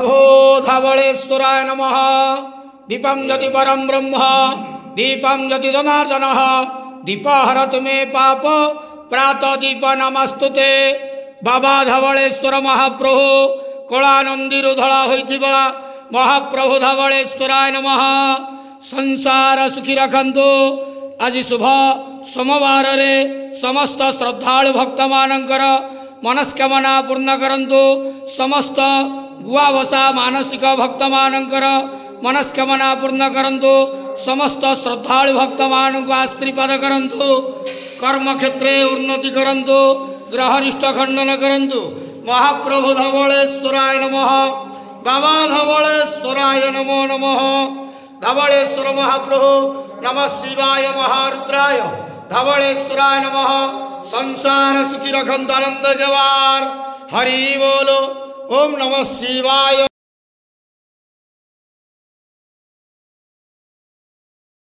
भो धवलेश्वराय नमः। दीपं यदि परं ब्रह्म दीपं यदि जनार्दन दीप हरतु मे पाप प्रात दीप नमस्तुते। बाबा धवलेश्वर महाप्रभु कलानंदी धड़ा होइथिबा महाप्रभु धवलेश्वराय नमः। संसार सुखी रखंतु। आज शुभ सोमवार रे समस्त श्रद्धालु भक्त मानकर मनस्कामना पूर्ण करंतु। समस्त गुआवसा मानसिक भक्त मानकर मनस्कामना पूर्ण करंतु। समस्त श्रद्धालु भक्त मान को आशीर्वाद करंतु। कर्म क्षेत्रे उन्नति करंतु। ग्रहनिष्ठ खंडन करंतु। महाप्रभु धवलेश्वराय नमः। बाबा धवलेश्वराय नमो नमः। धवलेश्वर महाप्रभु नमः शिवाय महारुद्राय धवलेश्वराय नमः। संसार सुखी रखंत आनंद जवार हरि बोलो। ओम नमः शिवाय।